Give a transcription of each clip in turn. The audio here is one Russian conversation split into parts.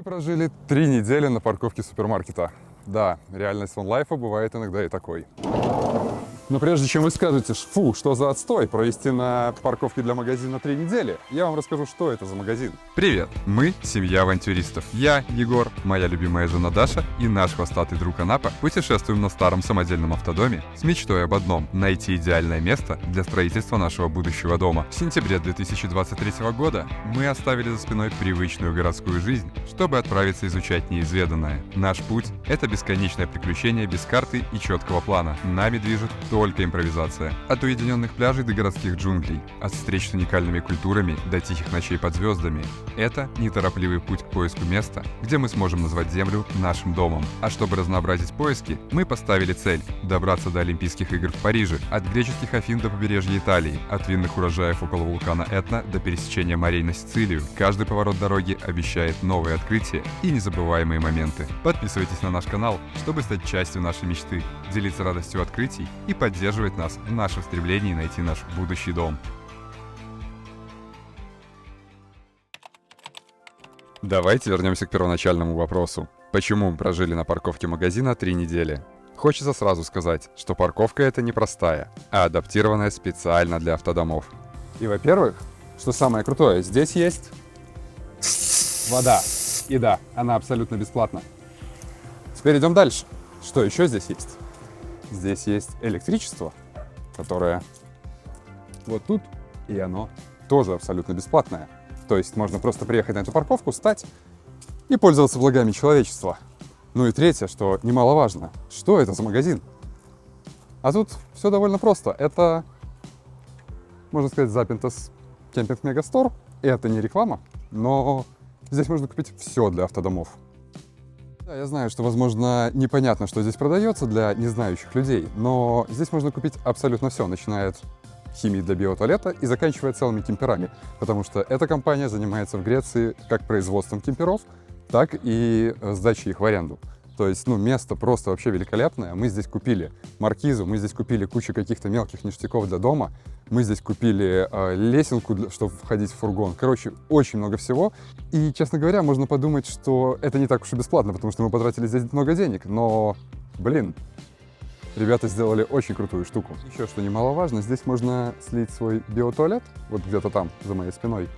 Мы прожили 3 недели на парковке супермаркета. Да, реальность онлайфа бывает иногда и такой. Но прежде чем вы скажете, фу, что за отстой, провести на парковке для магазина 3 недели, я вам расскажу, что это за магазин. Привет! Мы — семья авантюристов. Я, Егор, моя любимая жена Даша и наш хвостатый друг Анапа путешествуем на старом самодельном автодоме с мечтой об одном — найти идеальное место для строительства нашего будущего дома. В сентябре 2023 года мы оставили за спиной привычную городскую жизнь, чтобы отправиться изучать неизведанное. Наш путь — это бесконечное приключение без карты и четкого плана. Нами движет только импровизация. От уединенных пляжей до городских джунглей, от встреч с уникальными культурами до тихих ночей под звездами. Это неторопливый путь к поиску места, где мы сможем назвать Землю нашим домом. А чтобы разнообразить поиски, мы поставили цель — добраться до Олимпийских игр в Париже, от греческих Афин до побережья Италии, от винных урожаев около вулкана Этна до пересечения морей на Сицилию. Каждый поворот дороги обещает новые открытия и незабываемые моменты. Подписывайтесь на наш канал, чтобы стать частью нашей мечты, делиться радостью открытий и поддерживать нас в нашем стремлении найти наш будущий дом. Давайте вернемся к первоначальному вопросу. Почему мы прожили на парковке магазина 3 недели? Хочется сразу сказать, что парковка это не простая, а адаптированная специально для автодомов. И, во-первых, что самое крутое, здесь есть вода. И да, она абсолютно бесплатна. Теперь идем дальше. Что еще здесь есть? Здесь есть электричество, которое вот тут, и оно тоже абсолютно бесплатное. То есть можно просто приехать на эту парковку, встать и пользоваться благами человечества. Ну и третье, что немаловажно, что это за магазин? А тут все довольно просто. Это, можно сказать, Запинтас Кемпинг Мегастор. И это не реклама, но здесь можно купить все для автодомов. Да, я знаю, что, возможно, непонятно, что здесь продается для незнающих людей, но здесь можно купить абсолютно все, начиная от химии для биотуалета и заканчивая целыми кемперами, потому что эта компания занимается в Греции как производством кемперов, так и сдачей их в аренду. То есть, место просто вообще великолепное. Мы здесь купили маркизу, мы здесь купили кучу каких-то мелких ништяков для дома, мы здесь купили лесенку, чтобы входить в фургон. Короче, очень много всего. И, честно говоря, можно подумать, что это не так уж и бесплатно, потому что мы потратили здесь много денег. Но, ребята сделали очень крутую штуку. Еще что немаловажно, здесь можно слить свой биотуалет, вот где-то там, за моей спиной,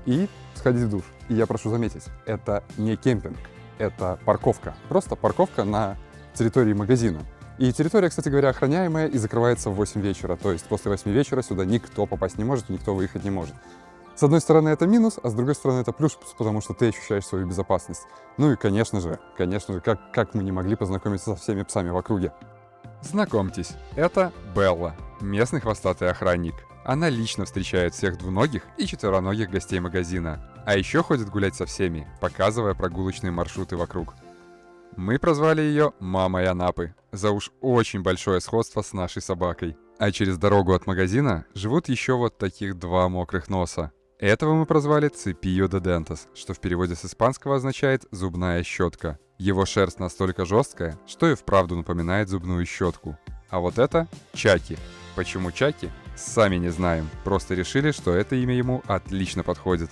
и сходить в душ. И я прошу заметить, это не кемпинг. Это парковка. Просто парковка на территории магазина. И территория, кстати говоря, охраняемая и закрывается в 8 вечера. То есть после 8 вечера сюда никто попасть не может, никто выехать не может. С одной стороны это минус, а с другой стороны это плюс, потому что ты ощущаешь свою безопасность. Ну и, конечно же, как мы не могли познакомиться со всеми псами в округе. Знакомьтесь, это Белла, местный хвостатый охранник. Она лично встречает всех двуногих и четвероногих гостей магазина, а еще ходит гулять со всеми, показывая прогулочные маршруты вокруг. Мы прозвали ее «Мамой Анапы» за уж очень большое сходство с нашей собакой. А через дорогу от магазина живут еще вот таких 2 мокрых носа. Этого мы прозвали Cepillo de Dientes, что в переводе с испанского означает «зубная щетка». Его шерсть настолько жесткая, что и вправду напоминает зубную щетку. А вот это Чаки. Почему Чаки? Сами не знаем, просто решили, что это имя ему отлично подходит.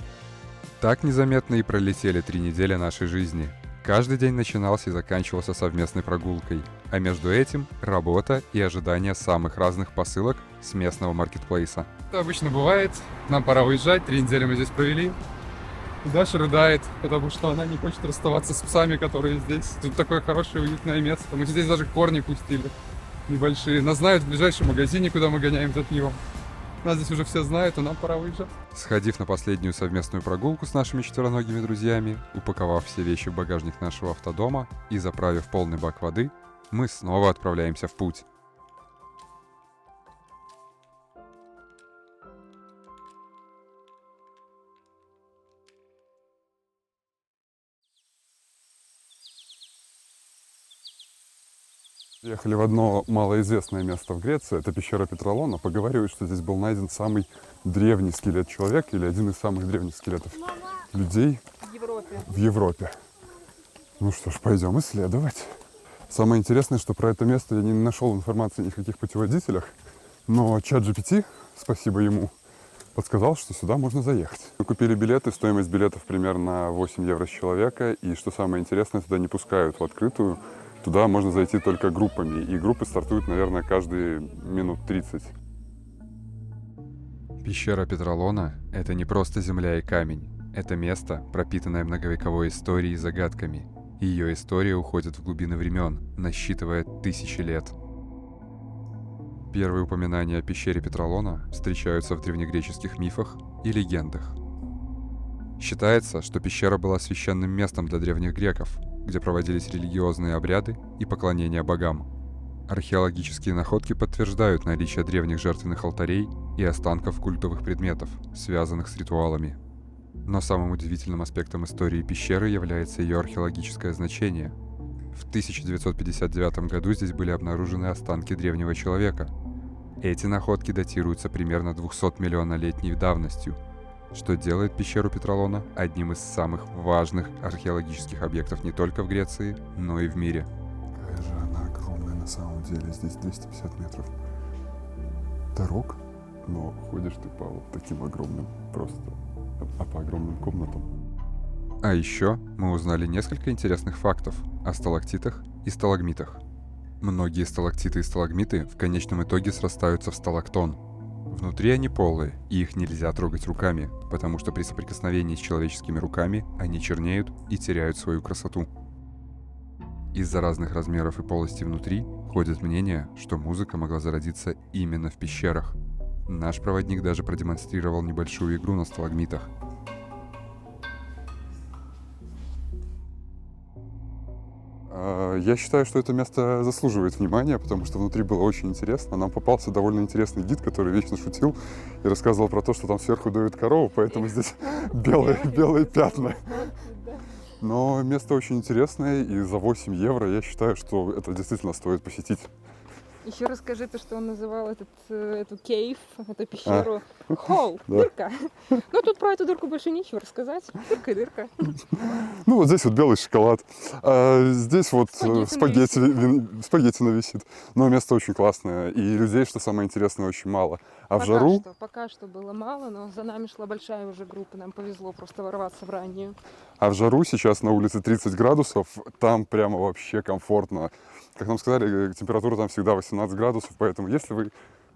Так незаметно и пролетели 3 недели нашей жизни. Каждый день начинался и заканчивался совместной прогулкой, а между этим работа и ожидание самых разных посылок с местного маркетплейса. Это обычно бывает, нам пора уезжать, 3 недели мы здесь провели. И Даша рыдает, потому что она не хочет расставаться с псами, которые здесь. Тут такое хорошее уютное место, мы здесь даже корни пустили. Небольшие. Нас знают в ближайшем магазине, куда мы гоняем за пивом. Нас здесь уже все знают, и нам пора выезжать. Сходив на последнюю совместную прогулку с нашими четвероногими друзьями, упаковав все вещи в багажник нашего автодома и заправив полный бак воды, мы снова отправляемся в путь. Ехали в одно малоизвестное место в Греции, это пещера Петролона. Поговаривают, что здесь был найден самый древний скелет человека или один из самых древних скелетов людей в Европе. Ну что ж, пойдем исследовать. Самое интересное, что про это место я не нашел информации ни в каких путеводителях, но ChatGPT, спасибо ему, подсказал, что сюда можно заехать. Мы купили билеты, стоимость билетов примерно 8 евро с человека. И что самое интересное, туда не пускают в открытую. Туда можно зайти только группами. И группы стартуют, наверное, каждые минут 30. Пещера Петролона — это не просто земля и камень. Это место, пропитанное многовековой историей и загадками. Ее история уходит в глубины времен, насчитывая тысячи лет. Первые упоминания о пещере Петролона встречаются в древнегреческих мифах и легендах. Считается, что пещера была священным местом для древних греков, где проводились религиозные обряды и поклонения богам. Археологические находки подтверждают наличие древних жертвенных алтарей и останков культовых предметов, связанных с ритуалами. Но самым удивительным аспектом истории пещеры является ее археологическое значение. В 1959 году здесь были обнаружены останки древнего человека. Эти находки датируются примерно 200-миллионнолетней давностью, что делает пещеру Петролона одним из самых важных археологических объектов не только в Греции, но и в мире. Какая же она огромная на самом деле. Здесь 250 метров дорог, но ходишь ты по вот таким огромным просто, по огромным комнатам. А еще мы узнали несколько интересных фактов о сталактитах и сталагмитах. Многие сталактиты и сталагмиты в конечном итоге срастаются в сталактон. Внутри они полые, и их нельзя трогать руками, потому что при соприкосновении с человеческими руками они чернеют и теряют свою красоту. Из-за разных размеров и полостей внутри ходит мнение, что музыка могла зародиться именно в пещерах. Наш проводник даже продемонстрировал небольшую игру на сталагмитах. Я считаю, что это место заслуживает внимания, потому что внутри было очень интересно. Нам попался довольно интересный гид, который вечно шутил и рассказывал про то, что там сверху дует корову, поэтому здесь белые пятна. Но место очень интересное, и за 8 евро я считаю, что это действительно стоит посетить. Еще расскажи то, что он называл эту кейв, эту пещеру, холл, дырка. Ну, тут про эту дырку больше нечего рассказать. Дырка и дырка. Ну, вот здесь вот белый шоколад, а здесь вот спагетти нависит. Но место очень классное, и людей, что самое интересное, очень мало. А в жару... Пока что было мало, но за нами шла большая уже группа, нам повезло просто ворваться в раннюю. А в жару сейчас на улице 30 градусов, там прямо вообще комфортно. Как нам сказали, температура там всегда 18 градусов, поэтому если вы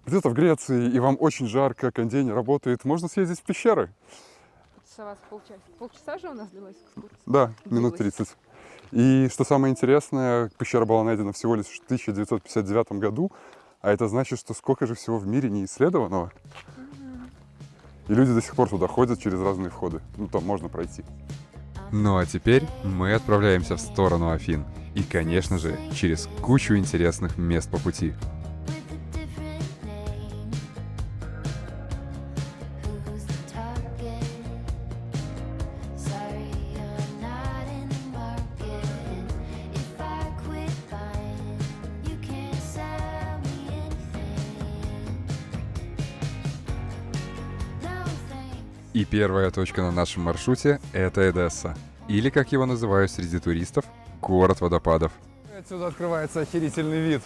где-то в Греции и вам очень жарко, кондей не работает, можно съездить в пещеры. Часа полчаса же у нас длилась экскурсия? Да, минут 30. И что самое интересное, пещера была найдена всего лишь в 1959 году, а это значит, что сколько же всего в мире не исследованного. И люди до сих пор туда ходят через разные входы. Ну, там можно пройти. Ну а теперь мы отправляемся в сторону Афин. И, конечно же, через кучу интересных мест по пути. И первая точка на нашем маршруте — это Эдесса. Или, как его называют среди туристов, город водопадов. Отсюда открывается охерительный вид.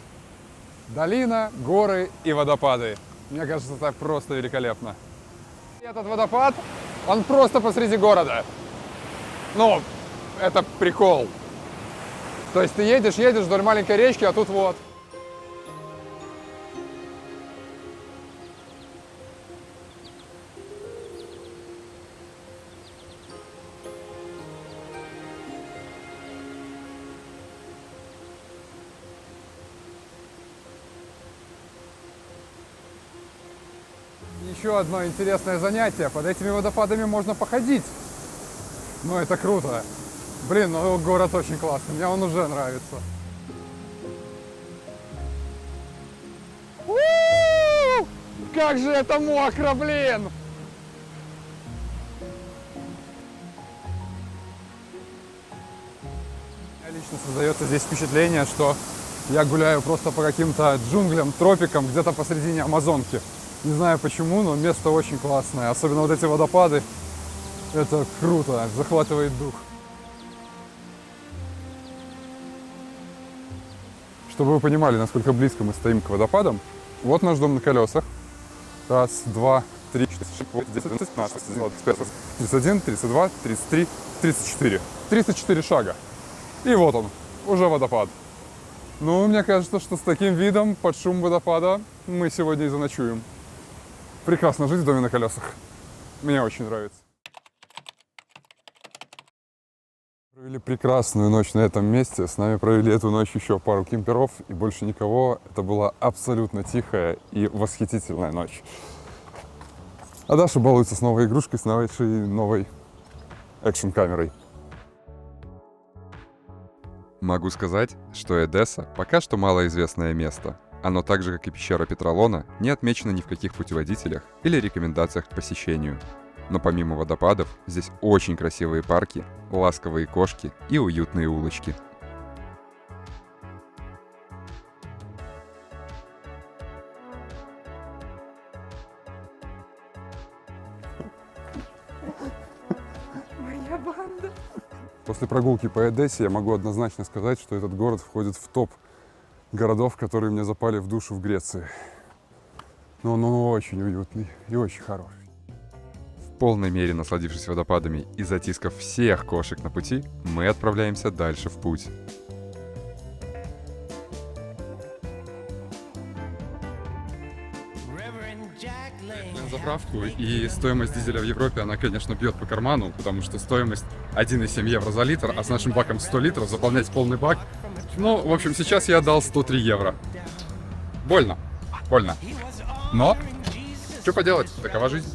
Долина, горы и водопады. Мне кажется, это просто великолепно. И этот водопад, он просто посреди города. Ну, это прикол. То есть ты едешь вдоль маленькой речки, а тут вот. Еще одно интересное занятие. Под этими водопадами можно походить. Ну, это круто. Блин, ну город очень классный. Мне он уже нравится. У-у-у! Как же это мокро, блин! Лично создается здесь впечатление, что я гуляю просто по каким-то джунглям, тропикам, где-то посредине Амазонки. Не знаю почему, но место очень классное. Особенно вот эти водопады. Это круто, захватывает дух. Чтобы вы понимали, насколько близко мы стоим к водопадам, вот наш дом на колесах. Раз, два, 3, 4, 5, 10, 11, 12, 13, 31, 32, 33, 34. 34 шага. И вот он, уже водопад. Ну, мне кажется, что с таким видом под шум водопада мы сегодня и заночуем. Прекрасно жить в доме на колесах. Мне очень нравится. Провели прекрасную ночь на этом месте. С нами провели эту ночь еще пару кемперов и больше никого. Это была абсолютно тихая и восхитительная ночь. А Даша балуется с новой игрушкой, с нашей новой экшн-камерой. Могу сказать, что Эдесса пока что малоизвестное место. Оно так же, как и пещера Петролона, не отмечено ни в каких путеводителях или рекомендациях к посещению. Но помимо водопадов, здесь очень красивые парки, ласковые кошки и уютные улочки. Моя банда. После прогулки по Эдессе я могу однозначно сказать, что этот город входит в топ городов, которые мне запали в душу в Греции. Но он очень уютный и очень хороший. В полной мере насладившись водопадами и затискав всех кошек на пути, мы отправляемся дальше в путь. На заправку, и стоимость дизеля в Европе, она, конечно, бьет по карману, потому что стоимость 1,7 евро за литр, а с нашим баком 100 литров заполнять полный бак. Ну, в общем, сейчас я дал 103 евро. Больно, больно. Но, что поделать, такова жизнь.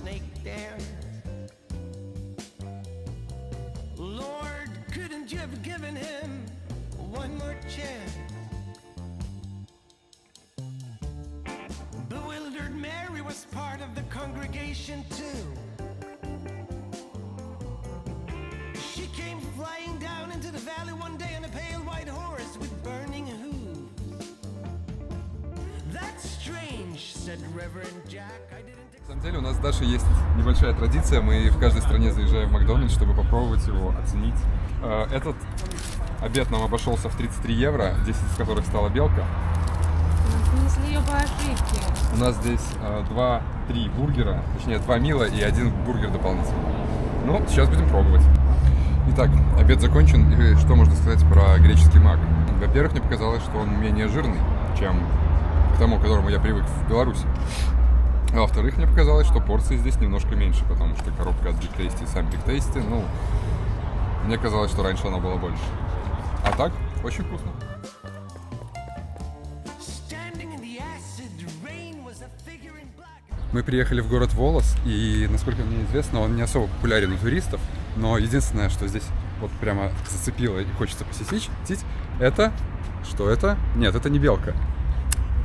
На самом деле у нас с Дашей есть небольшая традиция. Мы в каждой стране заезжаем в Макдональдс, чтобы попробовать его, оценить. Этот обед нам обошелся в 33 евро, 10 из которых стала белка. Снесли ее по ошибке. У нас здесь 2-3 бургера, точнее 2 мила и 1 бургер дополнительно. Ну, сейчас будем пробовать. Итак, обед закончен. И что можно сказать про греческий мак? Во-первых, мне показалось, что он менее жирный, чем к тому, к которому я привык в Беларуси. А во-вторых, мне показалось, что порции здесь немножко меньше, потому что коробка от Big Tasty и сам Big Tasty, ну, мне казалось, что раньше она была больше. А так, очень вкусно. Мы приехали в город Волос, и, насколько мне известно, он не особо популярен у туристов, но единственное, что здесь вот прямо зацепило и хочется посетить, это... Что это? Нет, это не белка.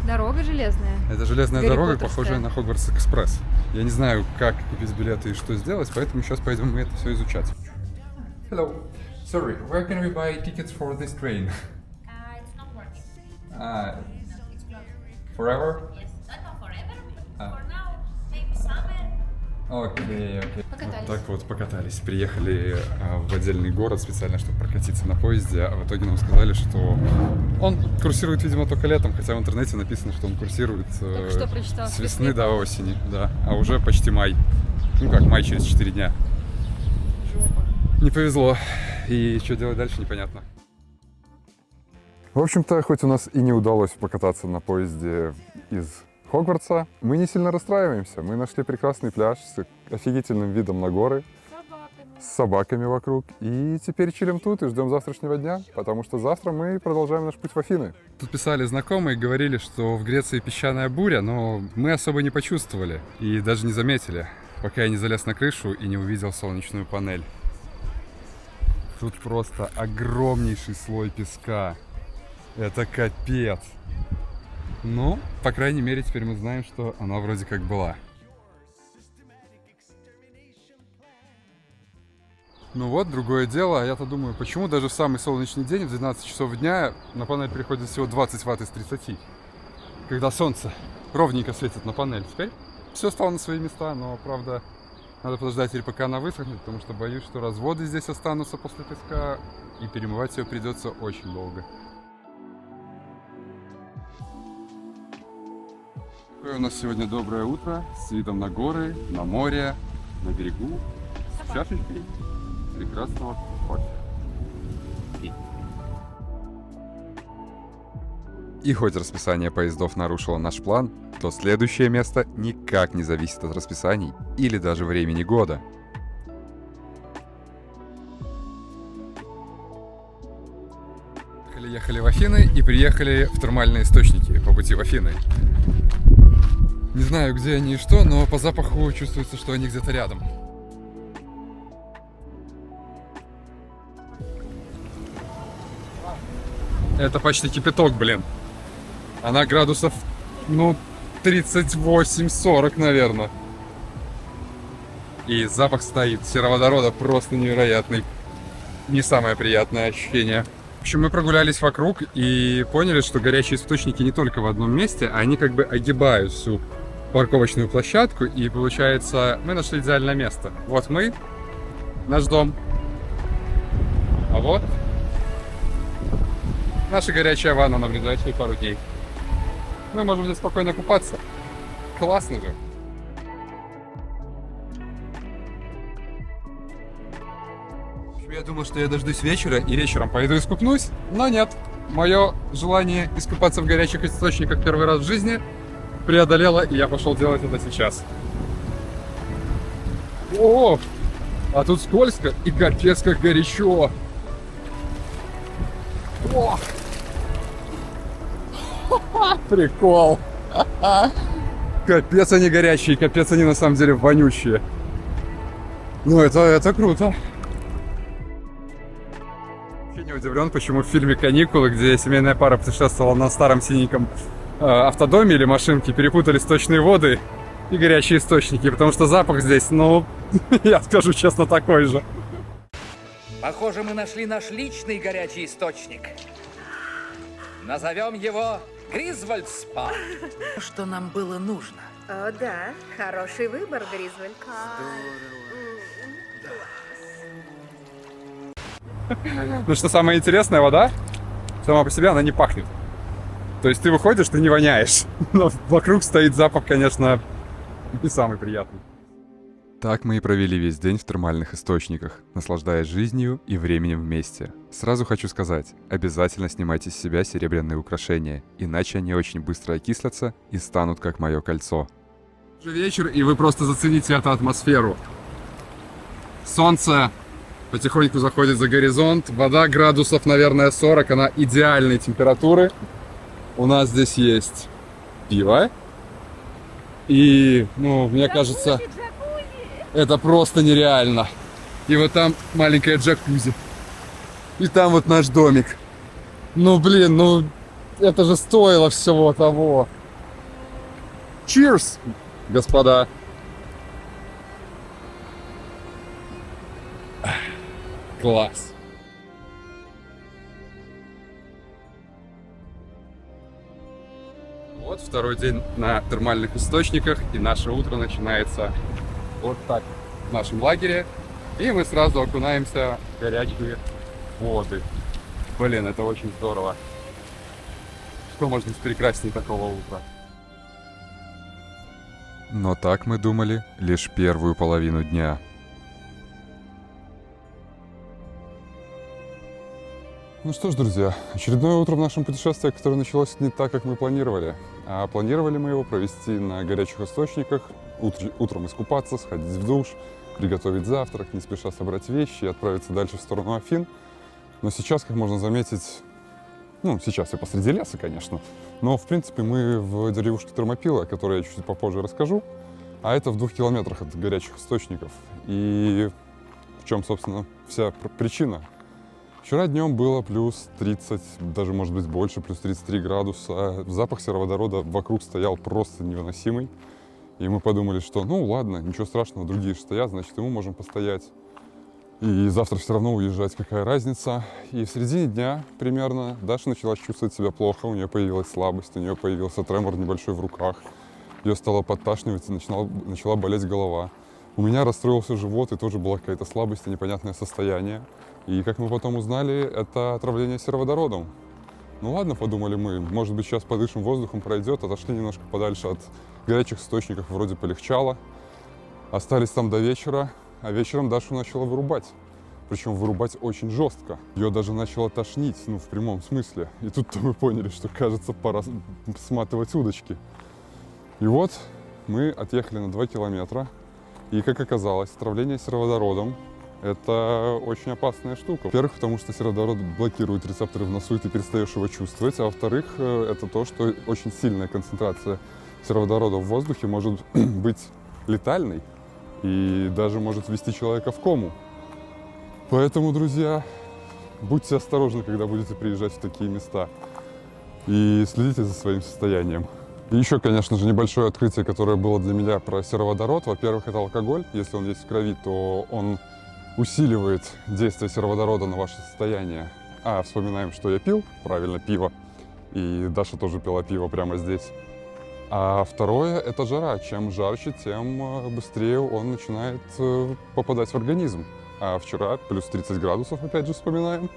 Дорога железная. Это железная Гарри дорога, Поттерская. похожая на Хогвартс Экспресс. Я не знаю, как купить билеты и что сделать, поэтому сейчас пойдем мы это все изучать. Hello. Sorry, where can we buy tickets for this train? It's not working. It's It's blocked. forever? Yes, but not forever. Ah. For now, maybe summer. Окей. Покатались. Так вот, покатались. Приехали в отдельный город специально, чтобы прокатиться на поезде, а в итоге нам сказали, что он курсирует, видимо, только летом, хотя в интернете написано, что он курсирует Только что прочитала. с весны до осени, да, а уже почти май. Ну как, май через 4 дня. Не повезло. И что делать дальше, непонятно. В общем-то, хоть у нас и не удалось покататься на поезде из Хогвартса, мы не сильно расстраиваемся. Мы нашли прекрасный пляж с офигительным видом на горы, с собаками вокруг. И теперь чилим тут и ждем завтрашнего дня, потому что завтра мы продолжаем наш путь в Афины. Тут писали знакомые, говорили, что в Греции песчаная буря, но мы особо не почувствовали и даже не заметили, пока я не залез на крышу и не увидел солнечную панель. Тут просто огромнейший слой песка. Это капец. Ну, по крайней мере, теперь мы знаем, что она вроде как была. Ну вот, другое дело. А я-то думаю, почему даже в самый солнечный день, в 12 часов дня, на панель приходит всего 20 ватт из 30. Когда солнце ровненько светит на панель. Теперь все стало на свои места, но, правда, надо подождать теперь, пока она высохнет, потому что боюсь, что разводы здесь останутся после песка, и перемывать ее придется очень долго. Какое у нас сегодня доброе утро с видом на горы, на море, на берегу, с чашечкой прекрасного кофе. И хоть расписание поездов нарушило наш план, то следующее место никак не зависит от расписаний или даже времени года. Ехали в Афины и приехали в термальные источники по пути в Афины. Не знаю, где они и что, но по запаху чувствуется, что они где-то рядом. Это почти кипяток, блин. Она градусов, 38-40, наверное. И запах стоит сероводорода просто невероятный. Не самое приятное ощущение. В общем, мы прогулялись вокруг и поняли, что горячие источники не только в одном месте, а они как бы огибают всю парковочную площадку, и получается, мы нашли идеальное место. Вот мы, наш дом, а вот наша горячая ванна на ближайшие пару дней. Мы можем здесь спокойно купаться. Классно же. Я думал, что я дождусь вечера и вечером пойду искупнусь, но нет. Мое желание искупаться в горячих источниках первый раз в жизни преодолело, и я пошел делать это сейчас. О, а тут скользко и капец как горячо. О! Прикол. Капец они горячие, капец они на самом деле вонючие. Ну это круто. Я не удивлен, почему в фильме «Каникулы», где семейная пара путешествовала на старом синеньком автодоме или машинке, перепутали сточные воды и горячие источники, потому что запах здесь, я скажу честно, такой же. Похоже, мы нашли наш личный горячий источник. Назовем его Гризвольд Спа. Что нам было нужно? О, да, хороший выбор, Гризвольд. Ну что самое интересное, вода сама по себе, она не пахнет. То есть ты выходишь, ты не воняешь. Но вокруг стоит запах, конечно, не самый приятный. Так мы и провели весь день в термальных источниках, наслаждаясь жизнью и временем вместе. Сразу хочу сказать, обязательно снимайте с себя серебряные украшения, иначе они очень быстро окислятся и станут как мое кольцо. Уже вечер, и вы просто зацените эту атмосферу. Солнце потихоньку заходит за горизонт, вода градусов, наверное, 40, она идеальной температуры. У нас здесь есть пиво. И, мне кажется, это просто нереально. И вот там маленькая джакузи. И там вот наш домик. Это же стоило всего того. Cheers, господа. Класс. Вот второй день на термальных источниках, и наше утро начинается вот так в нашем лагере. И мы сразу окунаемся в горячие воды. Блин, это очень здорово. Что может быть прекраснее такого утра? Но так мы думали лишь первую половину дня. Ну что ж, друзья, очередное утро в нашем путешествии, которое началось не так, как мы планировали. А планировали мы его провести на горячих источниках, утром искупаться, сходить в душ, приготовить завтрак, не спеша собрать вещи и отправиться дальше в сторону Афин. Но сейчас, как можно заметить, сейчас я посреди леса, конечно, но, в принципе, мы в деревушке Термопила, о которой я чуть попозже расскажу, а это в 2 километрах от горячих источников. И в чем, собственно, вся причина? Вчера днем было плюс 30, даже может быть больше, плюс 33 градуса. Запах сероводорода вокруг стоял просто невыносимый. И мы подумали, что ладно, ничего страшного, другие же стоят, значит и мы можем постоять. И завтра все равно уезжать, какая разница. И в середине дня примерно Даша начала чувствовать себя плохо, у нее появилась слабость, у нее появился тремор небольшой в руках. Ее стало подташнивать и начала болеть голова. У меня расстроился живот и тоже была какая-то слабость и непонятное состояние. И, как мы потом узнали, это отравление сероводородом. Ну ладно, подумали мы, может быть, сейчас подышим воздухом, пройдет, отошли немножко подальше от горячих источников, вроде полегчало. Остались там до вечера, а вечером Дашу начала вырубать. Причем вырубать очень жестко. Ее даже начало тошнить, ну, в прямом смысле. И тут-то мы поняли, что, кажется, пора сматывать удочки. И вот мы отъехали на 2 километра. И, как оказалось, отравление сероводородом — это очень опасная штука. Во-первых, потому что сероводород блокирует рецепторы в носу, и ты перестаешь его чувствовать. А во-вторых, это то, что очень сильная концентрация сероводорода в воздухе может быть летальной и даже может ввести человека в кому. Поэтому, друзья, будьте осторожны, когда будете приезжать в такие места. И следите за своим состоянием. И еще, конечно же, небольшое открытие, которое было для меня про сероводород. Во-первых, это алкоголь. Если он есть в крови, то он усиливает действие сероводорода на ваше состояние. А вспоминаем, что я пил, правильно, пиво. И Даша тоже пила пиво прямо здесь. А второе — это жара. Чем жарче, тем быстрее он начинает попадать в организм. А вчера плюс 30 градусов, опять же, вспоминаем.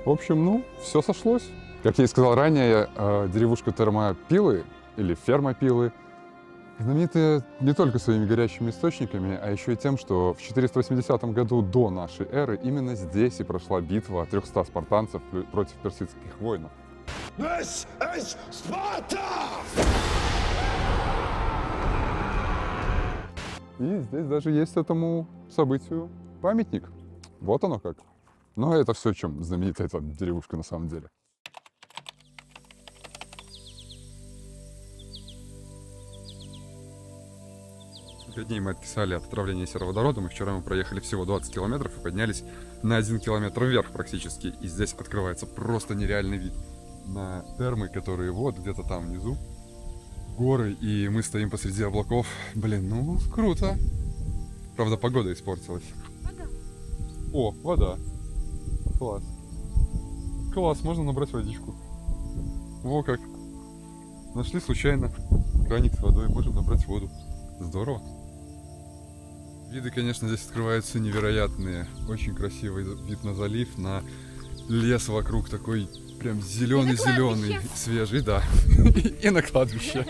В общем, ну, все сошлось. Как я и сказал ранее, деревушка Термопилы, или Фермопилы, знаменитая не только своими горячими источниками, а еще и тем, что в 480 году до нашей эры именно здесь и прошла битва 300 спартанцев против персидских воинов. И здесь даже есть этому событию памятник. Вот оно как. Но это все, чем знаменита эта деревушка на самом деле. Несколько дней мы отписали от отравления сероводородом, и вчера мы проехали всего 20 километров и поднялись на 1 километр вверх практически. И здесь открывается просто нереальный вид на термы, которые вот где-то там внизу. Горы, и мы стоим посреди облаков. Блин, ну круто. Правда, погода испортилась. Вода. О, вода. Класс. Класс, можно набрать водичку. Во как. Нашли случайно краник с водой, можем набрать воду. Здорово. Виды, конечно, здесь открываются невероятные. Очень красивый вид на залив, на лес вокруг такой прям зеленый-зеленый, свежий, да. И на кладбище.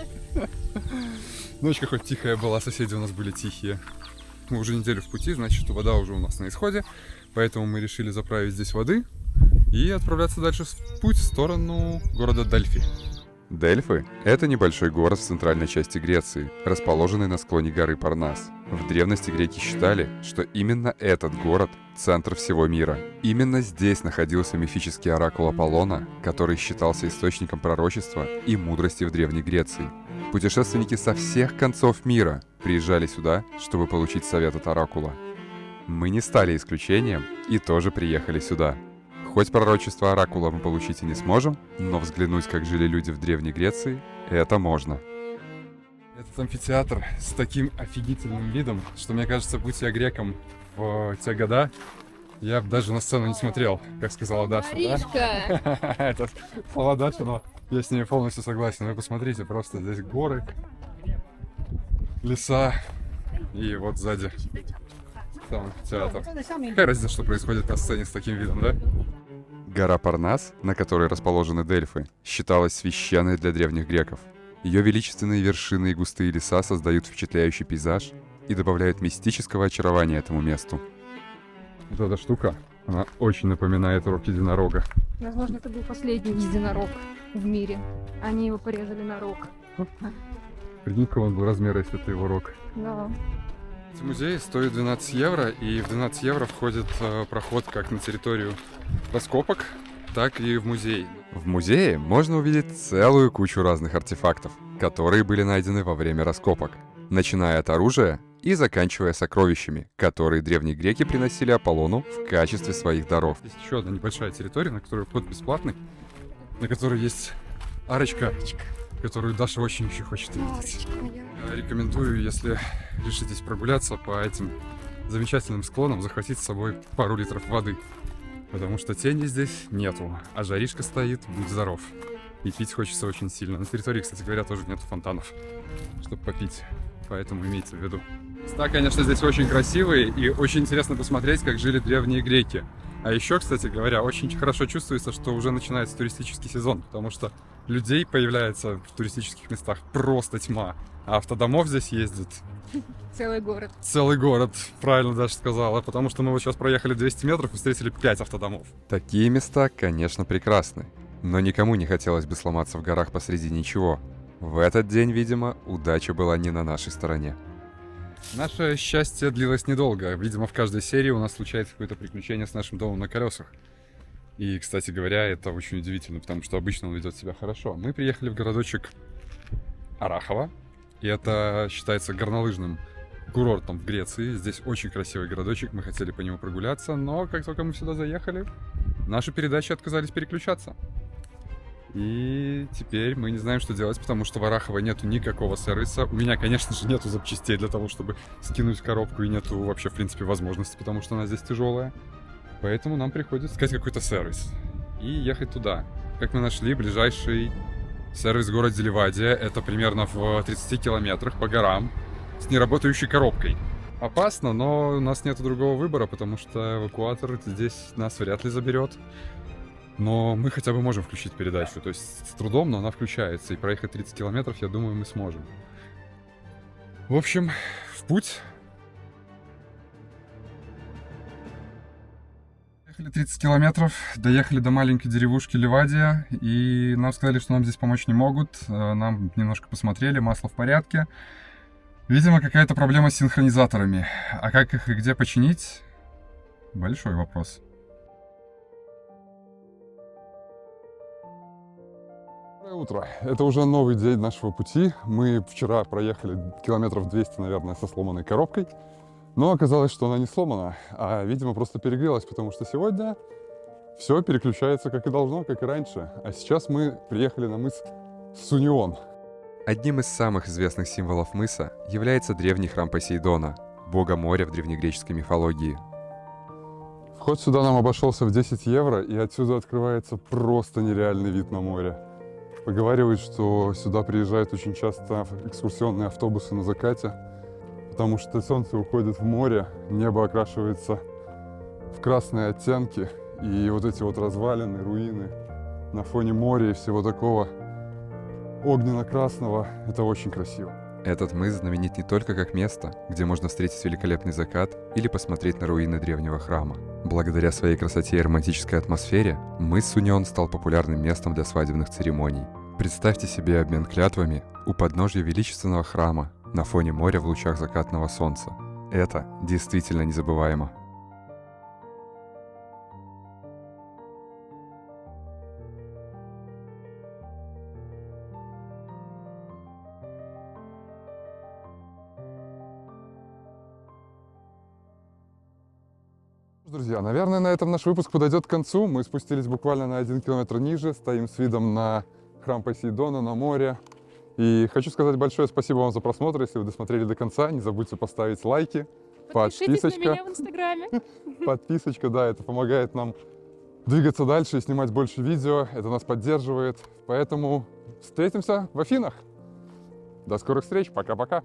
Ночка хоть тихая была, соседи у нас были тихие. Мы уже неделю в пути, значит, что вода уже у нас на исходе. Поэтому мы решили заправить здесь воды и отправляться дальше в путь в сторону города Дельфи. Дельфы — это небольшой город в центральной части Греции, расположенный на склоне горы Парнас. В древности греки считали, что именно этот город — центр всего мира. Именно здесь находился мифический оракул Аполлона, который считался источником пророчества и мудрости в Древней Греции. Путешественники со всех концов мира приезжали сюда, чтобы получить совет от оракула. Мы не стали исключением и тоже приехали сюда. Хоть пророчество оракула мы получить и не сможем, но взглянуть, как жили люди в Древней Греции, это можно. Этот амфитеатр с таким офигительным видом, что, мне кажется, будь я греком в те года, я бы даже на сцену не смотрел, как сказала Даша. Да? Это слова Даши, но я с ними полностью согласен. Вы посмотрите, просто здесь горы, леса и вот сзади сам амфитеатр. Какая разница, что происходит на сцене с таким видом, да? Гора Парнас, на которой расположены Дельфы, считалась священной для древних греков. Ее величественные вершины и густые леса создают впечатляющий пейзаж и добавляют мистического очарования этому месту. Вот эта штука, она очень напоминает рог единорога. Возможно, это был последний единорог в мире. Они его порезали на рог. Прикинь, какого он был размера, если это его рог. Да. Музей стоит 12 евро, и в 12 евро входит проход как на территорию раскопок, так и в музей. В музее можно увидеть целую кучу разных артефактов, которые были найдены во время раскопок, начиная от оружия и заканчивая сокровищами, которые древние греки приносили Аполлону в качестве своих даров. Есть еще одна небольшая территория, на которую вход бесплатный, на которой есть арочка, которую Даша очень еще хочет увидеть. Рекомендую, если решитесь прогуляться по этим замечательным склонам, захватить с собой пару литров воды. Потому что тени здесь нету, а жаришка стоит, будь здоров. И пить хочется очень сильно. На территории, кстати говоря, тоже нету фонтанов, чтобы попить. Поэтому имейте в виду. Места, конечно, здесь очень красивые, и очень интересно посмотреть, как жили древние греки. А еще, кстати говоря, очень хорошо чувствуется, что уже начинается туристический сезон, потому что людей появляется в туристических местах просто тьма, а автодомов здесь ездит Целый город. целый город, правильно Даша сказала, потому что мы вот сейчас проехали 200 метров и встретили 5 автодомов. Такие места, конечно, прекрасны. Но никому не хотелось бы сломаться в горах посреди ничего. В этот день, видимо, удача была не на нашей стороне. Наше счастье длилось недолго. Видимо, в каждой серии у нас случается какое-то приключение с нашим домом на колесах. И, кстати говоря, это очень удивительно, потому что обычно он ведет себя хорошо. Мы приехали в городочек Орахово, и это считается горнолыжным курортом в Греции. Здесь очень красивый городочек, мы хотели по нему прогуляться, но как только мы сюда заехали, наши передачи отказались переключаться. И теперь мы не знаем, что делать, потому что в Орахово нету никакого сервиса. У меня, конечно же, нету запчастей для того, чтобы скинуть коробку, и нету вообще, в принципе, возможности, потому что она здесь тяжелая. Поэтому нам приходится искать какой-то сервис и ехать туда. Как мы нашли, ближайший сервис в городе Ливадия. Это примерно в 30 километрах по горам с неработающей коробкой. Опасно, но у нас нет другого выбора, потому что эвакуатор здесь нас вряд ли заберет. Но мы хотя бы можем включить передачу. То есть с трудом, но она включается. И проехать 30 километров, я думаю, мы сможем. В общем, в путь. Ехали 30 километров, доехали до маленькой деревушки Ливадия. И нам сказали, что нам здесь помочь не могут. Нам немножко посмотрели, масло в порядке. Видимо, какая-то проблема с синхронизаторами. А как их и где починить? Большой вопрос. Доброе утро. Это уже новый день нашего пути. Мы вчера проехали километров 200, наверное, со сломанной коробкой. Но оказалось, что она не сломана, а, видимо, просто перегрелась, потому что сегодня все переключается как и должно, как и раньше. А сейчас мы приехали на мыс Сунион. Одним из самых известных символов мыса является древний храм Посейдона, бога моря в древнегреческой мифологии. Вход сюда нам обошелся в 10 евро, и отсюда открывается просто нереальный вид на море. Поговаривают, что сюда приезжают очень часто экскурсионные автобусы на закате, потому что солнце уходит в море, небо окрашивается в красные оттенки, и вот эти вот развалины, руины на фоне моря и всего такого огненно-красного, это очень красиво. Этот мыс знаменит не только как место, где можно встретить великолепный закат или посмотреть на руины древнего храма. Благодаря своей красоте и романтической атмосфере, мыс Сунион стал популярным местом для свадебных церемоний. Представьте себе обмен клятвами у подножья величественного храма на фоне моря в лучах закатного солнца. Это действительно незабываемо. Друзья, наверное, на этом наш выпуск подойдет к концу. Мы спустились буквально на 1 километр ниже, стоим с видом на храм Посейдона, на море. И хочу сказать большое спасибо вам за просмотр. Если вы досмотрели до конца, не забудьте поставить лайки, Подпишитесь на меня в Инстаграме. подписочка, да, это помогает нам двигаться дальше и снимать больше видео. Это нас поддерживает. Поэтому встретимся в Афинах. До скорых встреч. Пока-пока.